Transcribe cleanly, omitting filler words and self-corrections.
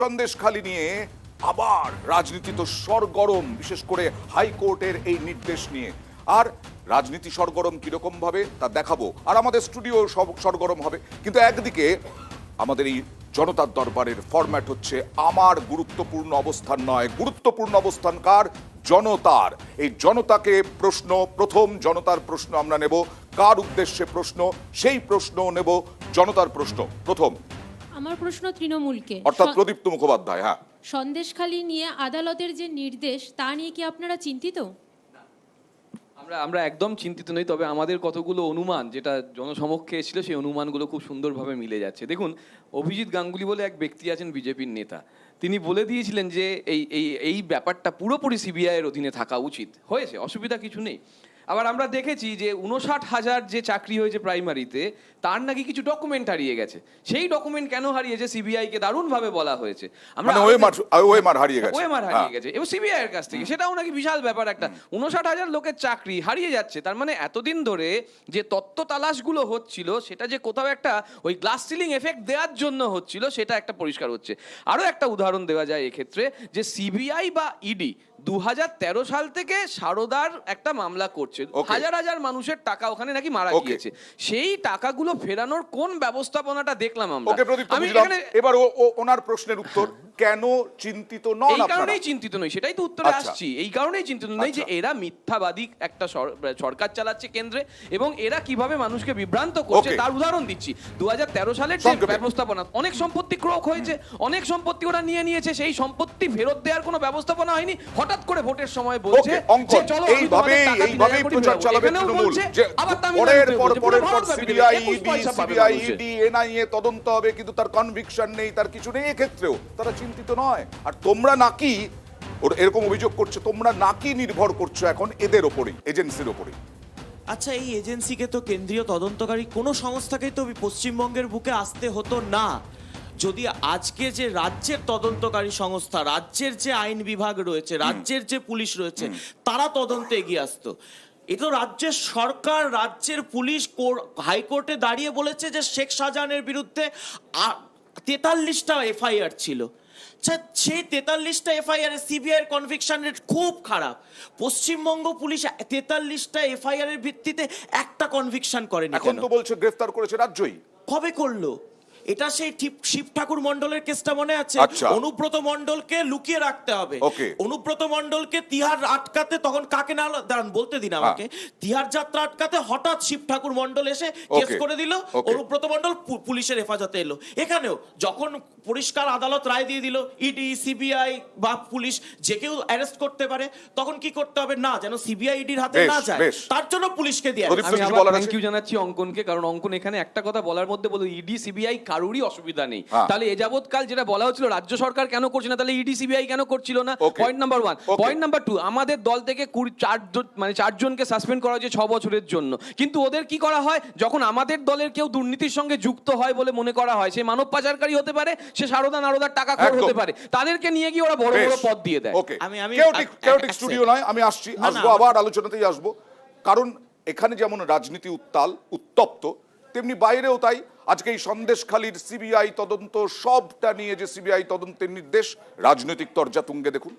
সন্দেশখালি নিয়ে আবার রাজনীতি তো সরগরম, বিশেষ করে হাইকোর্টের এই নির্দেশ নিয়ে। আর রাজনীতি সরগরম কিরকম ভাবে তা দেখাবো, আর আমাদের স্টুডিও সব সরগরম হবে। কিন্তু একদিকে আমাদের এই জনতার দরবারের ফরম্যাট হচ্ছে আমার গুরুত্বপূর্ণ অবস্থান নয়, গুরুত্বপূর্ণ অবস্থান কার? জনতার। এই জনতাকে প্রশ্ন, প্রথম জনতার প্রশ্ন আমরা নেব। কার উদ্দেশ্যে প্রশ্ন? সেই প্রশ্ন নেব, জনতার প্রশ্ন প্রথম। আমার প্রশ্ন তৃণমূলকে, অর্থাৎ প্রদীপ্ত মুখোপাধ্যায়। হ্যাঁ, সন্দেশখালি নিয়ে আদালতের যে নির্দেশ তা নিয়ে কি আপনারা চিন্তিত? আমরা একদম চিন্তিত নই, তবে আমাদের কতগুলো অনুমান যেটা জনসমক্ষে এসেছিল সেই অনুমানগুলো খুব সুন্দরভাবে মিলে যাচ্ছে। দেখুন, অভিজিৎ গাঙ্গুলি বলে এক ব্যক্তি আছেন বিজেপির নেতা, তিনি বলে দিয়েছিলেন যে এই ব্যাপারটা পুরোপুরি সিবিআই এর অধীনে থাকা উচিত। হয়েছে, অসুবিধা কিছু নেই। আবার আমরা দেখেছি যে 59,000 যে চাকরি হয়েছে প্রাইমারিতে, তার নাকি কিছু ডকুমেন্ট হারিয়ে গেছে। সেই ডকুমেন্ট কেন হারিয়েছে সিবিআই কে দারুণভাবে বলা হয়েছে। আমরা ওএমআর হারিয়ে গেছে এবং সিবিআই এর কাছ থেকে, সেটাও নাকি বিশাল ব্যাপার একটা। 59,000 লোকের চাকরি হারিয়ে যাচ্ছে, তার মানে এতদিন ধরে যে তত্ত্ব তালাশগুলো হচ্ছিল সেটা যে কোথাও একটা ওই গ্লাস সিলিং এফেক্ট দেওয়ার জন্য হচ্ছিল, সেটা একটা পরিষ্কার হচ্ছে। আরো একটা উদাহরণ দেওয়া যায় এক্ষেত্রে, যে সিবিআই বা ইডি 2013 সাল থেকে সারদার একটা মামলা করছে, হাজার হাজার মানুষের টাকা ওখানে নাকি মারা গিয়েছে। সেই টাকাগুলো ফেরানোর কোন ব্যবস্থাপনাটা দেখলাম আমরা। আমি এবার ওনার প্রশ্নের উত্তর, কেন চিন্তিত নন আপনারা? এই কারণেই চিন্তিত নই, সেটাই তো উত্তরে আসছি। এই কারণেই চিন্তিত নই যে এরা মিথ্যাবাদী একটা সরকার চালাচ্ছে কেন্দ্রে, এবং এরা কিভাবে মানুষকে বিভ্রান্ত করছে তার উদাহরণ দিচ্ছি। 2013 সালের যে ব্যবস্থাপনা, অনেক সম্পত্তি ক্রোক হয়েছে, অনেক সম্পত্তি ওরা নিয়ে নিয়েছে, সেই সম্পত্তি ফেরত দেওয়ার কোনো ব্যবস্থাপনা হয়নি। হঠাৎ করে ভোটের সময় বলছে যে চলো এইভাবেই প্রচার চালাবে তৃণমূল, যে পরের পর সিবিআই ইডি এনআইএ তদন্ত হবে, কিন্তু তার কনভিকশন নেই, তার কিছু নেই। এক্ষেত্রেও তারা চিন্তিত নয়। আর তোমরা নাকি, এরকম অভিযোগ করছে, তোমরা নাকি নির্ভর করছো এখন এদের ওপরেই, এজেন্সির ওপরেই। আচ্ছা, এই এজেন্সিকে তো কেন্দ্রীয় তদন্তকারী কোনো সংস্থাকেই তো পশ্চিমবঙ্গের বুকে আসতে হতো না, যদি আজকে যে রাজ্যের তদন্তকারী সংস্থা, রাজ্যের যে আইন বিভাগ রয়েছে, রাজ্যের যে পুলিশ রয়েছে, তারা তদন্তে এগিয়ে আসতো। এটা রাজ্যের সরকার, রাজ্যের পুলিশ হাইকোর্টে দাঁড়িয়ে বলেছে যে শেখ শাহজাহানের বিরুদ্ধে 43টা এফআইআর ছিল। সেই 43টা এফআইআর সিবিআই এর কনভিকশন রেট খুব খারাপ। পশ্চিমবঙ্গ পুলিশ 43টা এফআইআর এর ভিত্তিতে একটা কনভিকশন করেনি। এখন তো বলছে গ্রেফতার করেছে রাজ্যই। কবে করলো? এটা সেই শিব ঠাকুর মন্ডলের কেসটা মনে আছে? অনুব্রত মন্ডলকে লুকিয়ে রাখতে হবে। অনুব্রত মন্ডলকে তিহার আটকাতে, তখন কাকে না দাঁড়ান বলতে দিন আমাকে, তিহার যাত্রা আটকাতে হঠাৎ শিব ঠাকুর মন্ডল এসে কেস করে দিল, অনুব্রত মন্ডল পুলিশের হেফাজতে এলো। এখানেও যখন পরিষ্কার আদালত রায় দিয়ে দিল ইডি, সিবিআই বা পুলিশ যে কেউ অ্যারেস্ট করতে পারে, তখন কি করতে হবে? না, যেন সিবিআই ইডির হাতে না যায়, তার জন্য পুলিশকে দিয়ে। আমি আবার থ্যাংক ইউ জানাচ্ছি অঙ্কনকে, কারণ অঙ্কন এখানে একটা কথা বলার মধ্যে বলো, ইডি সিবিআই কারোরই অসুবিধা নেই। তাহলে এ যাবৎকাল যেটা বলা হচ্ছিল রাজ্য সরকার কেন করছে না, তাহলে ইডি সিবিআই কেন করছিল না? Point number 1। পয়েন্ট নাম্বার 2, আমাদের দল থেকে 4 জনকে সাসপেন্ড করা হয়েছে 6 বছরের জন্য, কিন্তু ওদের কি করা হয়, যখন আমাদের দলের কেউ দুর্নীতির সঙ্গে যুক্ত হয় বলে মনে করা হয়, সে মানব পাচারকারী হতে পারে, সে সারদা নারদার টাকা খোর হতে পারে, তাদেরকে নিয়ে গিয়ে ওরা বড় বড় পদ দিয়ে দেয়। আমি স্টুডিও নয়, আমি আসবো আবার আলোচনাতেই আসবো, কারণ এখানে যেমন রাজনীতি উত্তপ্ত, তেমনি বাইরেও তাই। আজকে এই সন্দেশখালির সিবিআই তদন্ত, সবটা নিয়ে যে সিবিআই তদন্তের নির্দেশ, রাজনৈতিক তরজা তুঙ্গে। দেখুন।